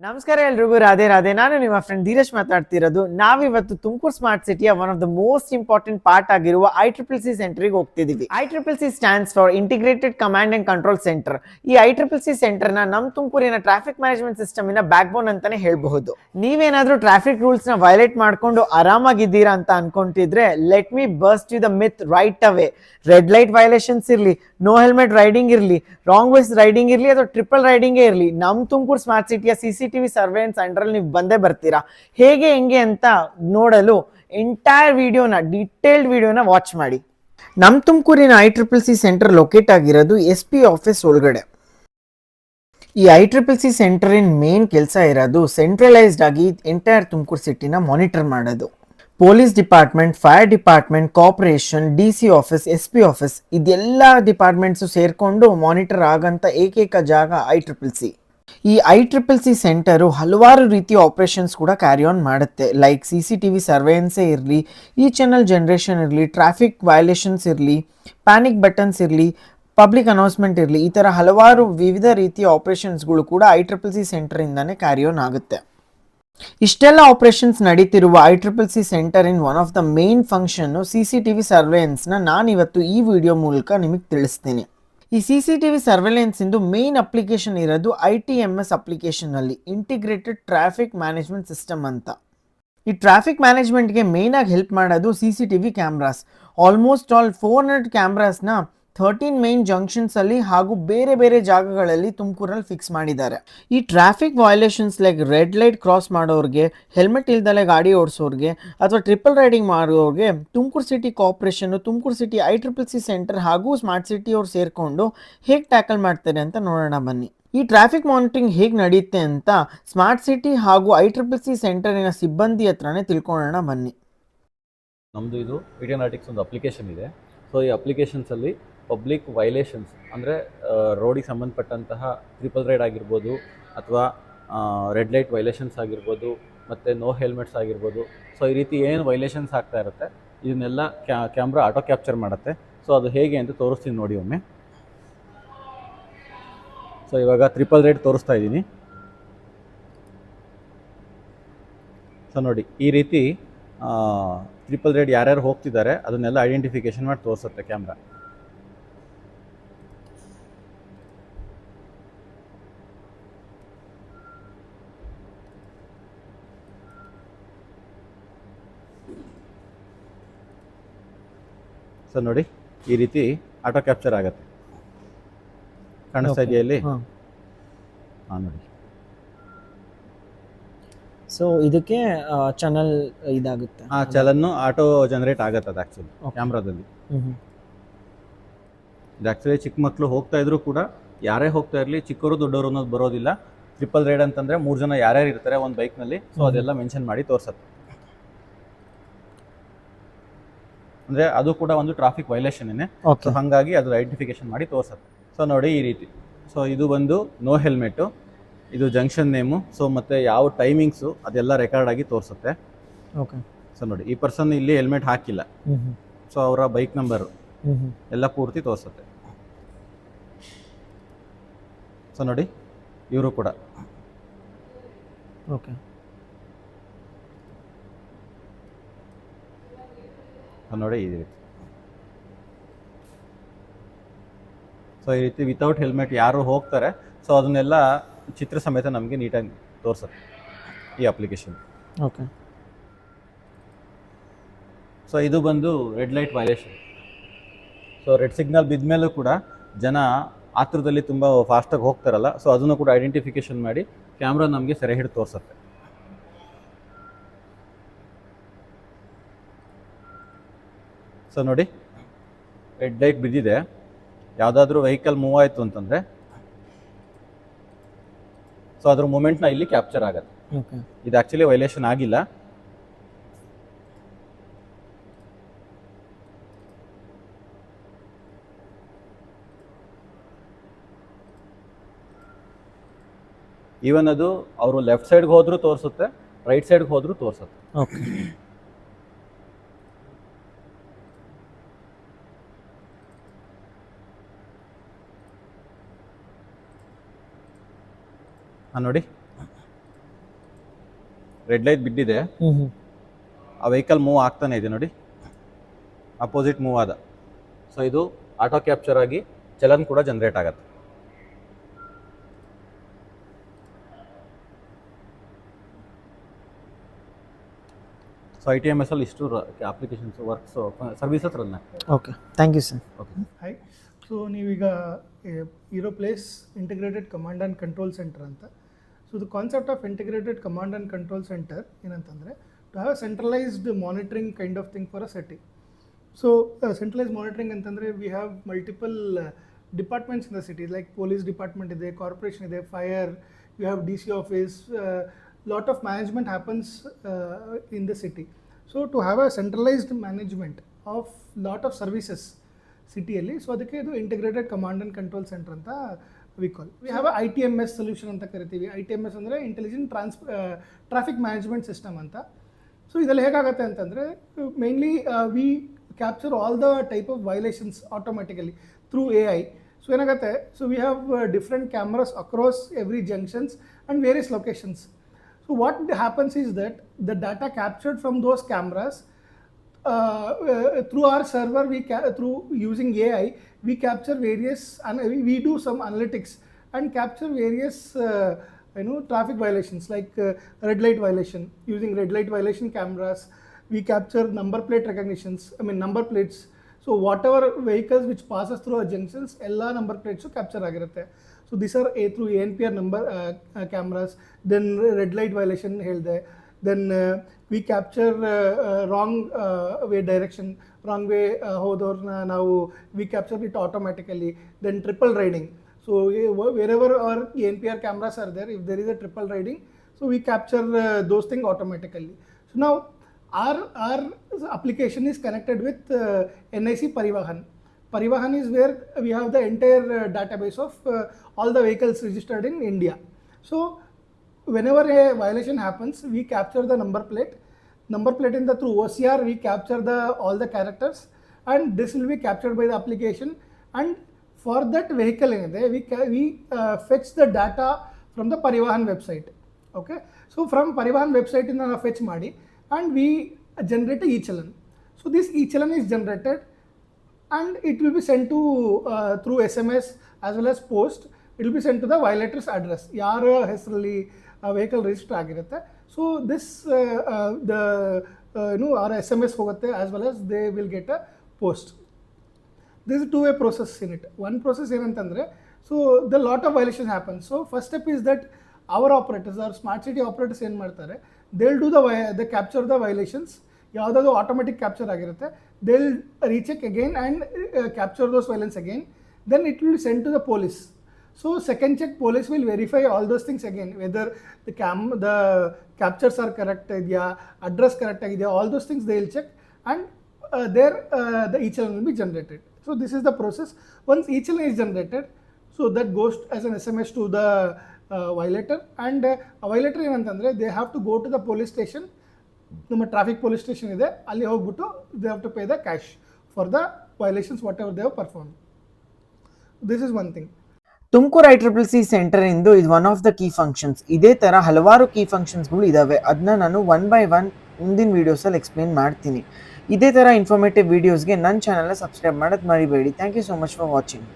ನಮಸ್ಕಾರ ಎಲ್ರಿಗೂ ರಾಧೆ ರಾಧೆ. ನಾನು ನಿಮ್ಮ ಫ್ರೆಂಡ್ ಧೀರಜ್ ಮಾತಾಡ್ತಿರೋದು. ನಾವಿವತ್ತು ತುಮಕೂರು ಸ್ಮಾರ್ಟ್ ಸಿಟಿಯ one of the most important part ಆಗಿರುವ ICCC ಸೆಂಟರ್ಗೆ ಹೋಗ್ತಿದೀವಿ. ICCC stands for integrated command and control centre. ಈ ICCC ಸೆಂಟರ್ ನಮ್ಮ ತುಮಕೂರಿನ ಟ್ರಾಫಿಕ್ ಮ್ಯಾನೇಜ್ಮೆಂಟ್ ಸಿಸ್ಟಮ್ ಇನ ಬ್ಯಾಕ್ ಬೋನ್ ಅಂತಾನೆ ಹೇಳ್ಬಹುದು. ನೀವೇನಾದ್ರೂ ಟ್ರಾಫಿಕ್ ರೂಲ್ಸ್ ನ ವೈಲೇಟ್ ಮಾಡ್ಕೊಂಡು ಆರಾಮಾಗಿದ್ದೀರಾ ಅಂತ ಅನ್ಕೊಂತಿದ್ರೆ let me burst you the myth right away. Red light violations ಇರಲಿ, ನೋ ಹೆಲ್ಮೆಟ್ ರೈಡಿಂಗ್ ಇರಲಿ, ರಾಂಗ್ ವೇಸ್ ರೈಡಿಂಗ್ ಇರಲಿ ಅಥವಾ ಟ್ರಿಪಲ್ ರೈಡಿಂಗೇ ಇರಲಿ, ನಮ್ಮ ತುಮಕೂರು ಸ್ಮಾರ್ಟ್ ಸಿಟಿಯ CCTV ಸರ್ವೇಲೆನ್ಸ್ ಅಂಡರಲ್ಲಿ ನೀವು ಬಂದೇ ಬರ್ತೀರಾ. ಹೇಗೆ ಹೆಂಗೆ ಅಂತ ನೋಡಲು ಎಂಟೈರ್ ವಿಡಿಯೋನ, ಡೀಟೇಲ್ಡ್ ವಿಡಿಯೋನ ವಾಚ್ ಮಾಡಿ. ನಮ್ಮ ತುಮಕೂರಿನ ICCC ಸೆಂಟರ್ ಲೊಕೇಟ್ ಆಗಿರೋದು SP ಆಫೀಸ್ ಒಳಗಡೆ. ಈ ICCC ಸೆಂಟರಿನ ಮೇನ್ ಕೆಲಸ ಇರೋದು ಸೆಂಟ್ರಲೈಸ್ಡ್ ಆಗಿ ಎಂಟೈರ್ ತುಮಕೂರು ಸಿಟಿನ ಮಾನಿಟರ್ ಮಾಡೋದು. Police department, fire department, corporation, DC office, SP office ಇದೆಲ್ಲ ಡಿಪಾರ್ಟ್ಮೆಂಟ್ಸು ಸೇರಿಕೊಂಡು ಮಾನಿಟರ್ ಆಗಂತ ಏಕೈಕ ಜಾಗ ICCC. ಈ ICCC ಸೆಂಟರು ಹಲವಾರು ರೀತಿಯ ಆಪರೇಷನ್ಸ್ ಕೂಡ ಕ್ಯಾರಿ ಆನ್ ಮಾಡುತ್ತೆ. ಲೈಕ್ CCTV ಸರ್ವೇಲೆನ್ಸೇ ಇರಲಿ, ಈ ಚಾನಲ್ ಜನರೇಷನ್ ಇರಲಿ, ಟ್ರಾಫಿಕ್ ವೈಲೇಷನ್ಸ್ ಇರಲಿ, ಪ್ಯಾನಿಕ್ ಬಟನ್ಸ್ ಇರಲಿ, ಪಬ್ಲಿಕ್ ಅನೌನ್ಸ್ಮೆಂಟ್ ಇರಲಿ, ಈ ಥರ ಹಲವಾರು ವಿವಿಧ ರೀತಿಯ ಆಪರೇಷನ್ಸ್ಗಳು ಕೂಡ ICCC ಸೆಂಟರಿಂದಾನೇ ಕ್ಯಾರಿ ಆನ್ ಆಗುತ್ತೆ. ಇಷ್ಟೆಲ್ಲ ಆಪರೇಷನ್ಸ್ ನಡೀತಿರುವ ICCC centre in one of the main ಫಂಕ್ಷನ್ನು CCTV ಸರ್ವೇಲೆನ್ಸ್ನ ನಾನಿವತ್ತು ಈ ವಿಡಿಯೋ ಮೂಲಕ ನಿಮಗೆ ತಿಳಿಸ್ತೀನಿ. ಈ CCTV ಸರ್ವೇಲೆನ್ಸ್ ಇಂದು ಮೇನ್ ಅಪ್ಲಿಕೇಶನ್ ಇರೋದು ITMS ಅಪ್ಲಿಕೇಶನ್ ಅಲ್ಲಿ, ಇಂಟಿಗ್ರೇಟೆಡ್ ಟ್ರಾಫಿಕ್ ಮ್ಯಾನೇಜ್ಮೆಂಟ್ ಸಿಸ್ಟಮ್ ಅಂತ. ಈ ಟ್ರಾಫಿಕ್ ಮ್ಯಾನೇಜ್ಮೆಂಟ್ಗೆ ಮೇನ್ ಆಗಿ ಹೆಲ್ಪ್ ಮಾಡೋದು CCTV ಕ್ಯಾಮ್ರಾಸ್. ಆಲ್ಮೋಸ್ಟ್ ಆಲ್ 400 ಕ್ಯಾಮ್ರಾಸ್ನ 13 ಮೇನ್ ಜಂಕ್ಷನ್ಸ್ ಅಲ್ಲಿ ಹಾಗೂ ಬೇರೆ ಬೇರೆ ಜಾಗಗಳಲ್ಲಿ ತುಮಕೂರಲ್ಲಿ ಫಿಕ್ಸ್ ಮಾಡಿದ್ದಾರೆ. ಈ traffic violations like red light cross ಮಾಡೋರಿಗೆ, ಹೆಲ್ಮೆಟ್ ಇಲ್ದಲೆ ಗಾಡಿ ಓಡಿಸೋರಿಗೆ ಅಥವಾ ಟ್ರಿಪಲ್ ರೈಡಿಂಗ್ ಮಾಡೋರಿಗೆ Tumakuru city corporation, Tumakuru city ICCC centre ಹಾಗೂ ಸ್ಮಾರ್ಟ್ ಸಿಟಿ ಅವ್ರು ಸೇರಿಕೊಂಡು ಹೇಗೆ ಟ್ಯಾಕಲ್ ಮಾಡ್ತಾರೆ ಅಂತ ನೋಡೋಣ ಬನ್ನಿ. ಈ ಟ್ರಾಫಿಕ್ ಮಾನಿಟರಿಂಗ್ ಹೇಗೆ ನಡೆಯುತ್ತೆ ಅಂತ ಸ್ಮಾರ್ಟ್ ಸಿಟಿ ಹಾಗೂ ICCC ಸೆಂಟರಿನ ಸಿಬ್ಬಂದಿ ಹತ್ರನೇ ತಿಳ್ಕೊಳ್ಳೋಣ ಬನ್ನಿ. ನಮ್ಮದು ಇದು ವಿಡಿಯೋನಾಟಿಕ್ಸ್ ಒಂದು ಅಪ್ಲಿಕೇಶನ್ ಇದೆ. ಸೊ ಈ ಅಪ್ಲಿಕೇಶನ್ಸಲ್ಲಿ ಪಬ್ಲಿಕ್ ವೈಲೇಷನ್ಸ್ ಅಂದರೆ ರೋಡಿಗೆ ಸಂಬಂಧಪಟ್ಟಂತಹ ಟ್ರಿಪಲ್ ರೈಡ್ ಆಗಿರ್ಬೋದು ಅಥವಾ ರೆಡ್ ಲೈಟ್ ವೈಲೇಷನ್ಸ್ ಆಗಿರ್ಬೋದು ಮತ್ತು ನೋ ಹೆಲ್ಮೆಟ್ಸ್ ಆಗಿರ್ಬೋದು. ಸೊ ಈ ರೀತಿ ಏನು ವೈಲೇಷನ್ಸ್ ಆಗ್ತಾ ಇರುತ್ತೆ ಇದನ್ನೆಲ್ಲ ಕ್ಯಾಮ್ರಾ ಆಟೋ ಕ್ಯಾಪ್ಚರ್ ಮಾಡುತ್ತೆ. ಸೊ ಅದು ಹೇಗೆ ಅಂತ ತೋರಿಸ್ತೀನಿ ನೋಡಿ ಒಮ್ಮೆ. ಸೊ ಇವಾಗ ಟ್ರಿಪಲ್ ರೈಡ್ ತೋರಿಸ್ತಾ ಇದ್ದೀನಿ. ಸೊ ನೋಡಿ ಈ ರೀತಿ ಟ್ರಿಪಲ್ ರೈಡ್ ಯಾರ್ಯಾರು ಹೋಗ್ತಿದ್ದಾರೆ ಅದನ್ನೆಲ್ಲ ಐಡೆಂಟಿಫಿಕೇಶನ್ ಮಾಡಿ ತೋರಿಸುತ್ತೆ ಕ್ಯಾಮ್ರಾ. ಸೊ ನೋಡಿ ಈ ರೀತಿ ಆಟೋ ಕ್ಯಾಪ್ಚರ್ ಆಗುತ್ತೆ, ಕಾಣಿಸ್ತಾ ಇದೆಯಾ ಇಲ್ಲಿ? ಹಾಂ ನೋಡಿ. ಸೊ ಇದಕ್ಕೆ ಚಾನಲ್ ಇದಾಗುತ್ತೆ, ಚಲನ್ನು ಆಟೋ ಜನರೇಟ್ ಆಗುತ್ತೆ ಅದು ಆ್ಯಕ್ಚುಲಿ ಕ್ಯಾಮ್ರಾದಲ್ಲಿ. ಇದು ಆ್ಯಕ್ಚುಲಿ ಚಿಕ್ಕ ಮಕ್ಕಳು ಹೋಗ್ತಾ ಇದ್ರು ಕೂಡ, ಯಾರೇ ಹೋಗ್ತಾ ಇರಲಿ, ಚಿಕ್ಕವರು ದೊಡ್ಡವರು ಅನ್ನೋದು ಬರೋದಿಲ್ಲ. ಟ್ರಿಪಲ್ ರೈಡ್ ಅಂತಂದರೆ 3 ಜನ ಯಾರ್ಯಾರು ಇರ್ತಾರೆ ಒಂದು ಬೈಕ್ನಲ್ಲಿ, ಸೊ ಅದೆಲ್ಲ ಮೆನ್ಷನ್ ಮಾಡಿ ತೋರಿಸುತ್ತೆ. ಅಂದರೆ ಅದು ಕೂಡ ಒಂದು ಟ್ರಾಫಿಕ್ ವೈಲೇಷನ್ನೇ, ಸೊ ಹಾಗಾಗಿ ಅದು ಐಡೆಂಟಿಫಿಕೇಶನ್ ಮಾಡಿ ತೋರಿಸುತ್ತೆ. ಸೊ ನೋಡಿ ಈ ರೀತಿ. ಸೊ ಇದು ಬಂದು ನೋ ಹೆಲ್ಮೆಟು, ಇದು ಜಂಕ್ಷನ್ ನೇಮು, ಸೊ ಮತ್ತು ಯಾವ ಟೈಮಿಂಗ್ಸು ಅದೆಲ್ಲ ರೆಕಾರ್ಡ್ ಆಗಿ ತೋರಿಸುತ್ತೆ. ಓಕೆ. ಸೊ ನೋಡಿ ಈ ಪರ್ಸನ್ ಇಲ್ಲಿ ಹೆಲ್ಮೆಟ್ ಹಾಕಿಲ್ಲ, ಸೊ ಅವರ ಬೈಕ್ ನಂಬರು ಎಲ್ಲ ಪೂರ್ತಿ ತೋರಿಸುತ್ತೆ. ಸೊ ನೋಡಿ ಇವರು ಕೂಡ. ಓಕೆ. ನೋಡಿ ಈ ರೀತಿ. ಸೊ ಈ ರೀತಿ ವಿತೌಟ್ ಹೆಲ್ಮೆಟ್ ಯಾರು ಹೋಗ್ತಾರೆ, ಸೊ ಅದನ್ನೆಲ್ಲ ಚಿತ್ರ ಸಮೇತ ನಮಗೆ ನೀಟಾಗಿ ತೋರಿಸುತ್ತೆ ಈ ಅಪ್ಲಿಕೇಶನ್. ಓಕೆ. ಸೊ ಇದು ಬಂದು red light violation. So red signal ಬಿದ್ದ ಮೇಲೂ ಕೂಡ ಜನ ಆತುರದಲ್ಲಿ ತುಂಬ ಫಾಸ್ಟಾಗಿ ಹೋಗ್ತಾರಲ್ಲ, ಸೊ ಅದನ್ನು ಕೂಡ ಐಡೆಂಟಿಫಿಕೇಶನ್ ಮಾಡಿ ಕ್ಯಾಮ್ರಾ ನಮಗೆ ಸೆರೆ ಹಿಡಿದು ತೋರಿಸುತ್ತೆ. ಸೊ ನೋಡಿ ರೆಡ್ ಲೈಟ್ ಬಿದ್ದಿದೆ, ಯಾವುದಾದ್ರೂ ವೆಹಿಕಲ್ ಮೂವ್ ಆಯಿತು ಅಂತಂದರೆ ಸೊ ಅದ್ರ ಮೂಮೆಂಟ್ನ ಇಲ್ಲಿ ಕ್ಯಾಪ್ಚರ್ ಆಗುತ್ತೆ. ಇದು ಆ್ಯಕ್ಚುಲಿ ವೈಲೇಷನ್ ಆಗಿಲ್ಲ. ಈವನ್ ಅದು ಅವರು ಲೆಫ್ಟ್ ಸೈಡ್ಗೆ ಹೋದ್ರೂ ತೋರಿಸುತ್ತೆ, ರೈಟ್ ಸೈಡ್ಗೆ ಹೋದ್ರೂ ತೋರಿಸುತ್ತೆ. ಓಕೆ. ನೋಡಿ ರೆಡ್ ಲೈಟ್ ಬಿದ್ದಿದೆ, ಆ ವೆಹಿಕಲ್ ಮೂವ್ ಆಗ್ತಾನೆ ಇದೆ ನೋಡಿ, ಅಪೋಸಿಟ್ ಮೂವ್ ಆದ. ಸೊ ಇದು ಆಟೋ ಕ್ಯಾಪ್ಚರ್ ಆಗಿ ಚಲನ್ ಕೂಡ ಜನರೇಟ್ ಆಗುತ್ತೆ. ಸೊ ITMS ಅಲ್ಲಿ ಇಷ್ಟು ಅಪ್ಲಿಕೇಶನ್ಸ್ ವರ್ಕ್ಸ್ ಸರ್ವಿಸಸ್ ರನ್ ಆಗ್ತದೆ. Okay, thank you sir. Okay, hi. So ನೀವೀಗ ಇರೋ place integrated command and control centre ಅಂತ. So the concept of integrated command and control centre ಏನಂತಂದರೆ to have a centralised monitoring kind of thing for a city. So centralise monitoring ಅಂತಂದರೆ we have multiple departments in the city, like police department ಇದೆ, corporation ಇದೆ, fire, you have DC office, lot of management happens in the city. So to have a centralized management of lot of services ಸಿಟಿಯಲ್ಲಿ, so ಅದಕ್ಕೆ ಇದು integrated command and control centre ಅಂತ we call. We have ITMS solution ಅಂತ ಕರಿತೀವಿ. ITMS ಅಂದರೆ intelligent traffic management system ಅಂತ. So ಇದರಲ್ಲಿ ಹೇಗಾಗುತ್ತೆ ಅಂತಂದರೆ mainly we capture all the type of violations automatically through AI. So ಏನಾಗುತ್ತೆ, so we have different cameras across every junctions and various locations. So what happens is that the data captured from those cameras through our server, through using AI, we capture various, and we do some analytics and capture various traffic violations like red light violation. Using red light violation cameras, we capture number plate recognitions. Number plates. So whatever vehicles which passes through our junctions, ella number plates capture ಆಗಿರುತ್ತೆ. So these are through ANPR number cameras. Then red light violation ಹೇಳ್ದೆ. Then we capture wrong way direction, wrong way ಹೋದವ್ರನ್ನ ನಾವು we capture it automatically. Then triple riding. So wherever our ANPR cameras are there, if there is a triple riding, so we capture those things automatically. So now our application is connected with NIC Parivahan. Parivahan is where we have the entire database of all the vehicles registered in India. So whenever a violation happens, we capture the number plate in the through OCR, we capture all the characters, and this will be captured by the application. And for that vehicle we fetch the data from the Parivahan website. Okay, so from Parivahan website in fetch ಮಾಡಿ and we generate a e-challan. So this e-challan is generated and it will be sent to through SMS as well as post. It will be sent to the violator's address, ಯಾರ ಹೆಸರಲ್ಲಿ vehicle register ಆಗಿರುತ್ತೆ. So this our SMS ಹೋಗುತ್ತೆ as well as they will get a post. This is a two-way process in it. One process ಏನಂತಂದರೆ, so the lot of violations happen. So first step is that our operators, our smart city operators ಏನು ಮಾಡ್ತಾರೆ, they'll do the capture the violations. ಯಾವುದಾದ್ರು automatic capture ಆಗಿರುತ್ತೆ, they'll recheck again and capture those violence again. Then it will send to the police. So second check, police will verify all those things again, whether the captures are correct idea, address correct idea, all those things they will check, and there the e-challan will be generated. So this is the process. Once e-challan is generated, so that goes as an SMS to the violator, and violator ಏನಂತಂದರೆ they have to go to the police station. ನಮ್ಮ traffic police station ಇದೆ, ಅಲ್ಲಿ ಹೋಗ್ಬಿಟ್ಟು they have to pay the cash for the violations whatever they have perform. This is one thing. Tumakuru ICCC centre ಇಂದು ಇದು one of the key functions. ಇದೇ ಥರ ಹಲವಾರು key ಫಂಕ್ಷನ್ಸ್ಗಳು ಇದ್ದಾವೆ. ಅದನ್ನ ನಾನು 1 by 1 ಮುಂದಿನ ವೀಡಿಯೋಸಲ್ಲಿ ಎಕ್ಸ್ಪ್ಲೇನ್ ಮಾಡ್ತೀನಿ. ಇದೇ ಥರ ಇನ್ಫಾರ್ಮೇಟಿವ್ ವೀಡಿಯೋಸ್ಗೆ ನನ್ನ ಚಾನಲ್ನ ಸಬ್ಸ್ಕ್ರೈಬ್ ಮಾಡೋದು ಮರಿಬೇಡಿ. Thank you so much for watching.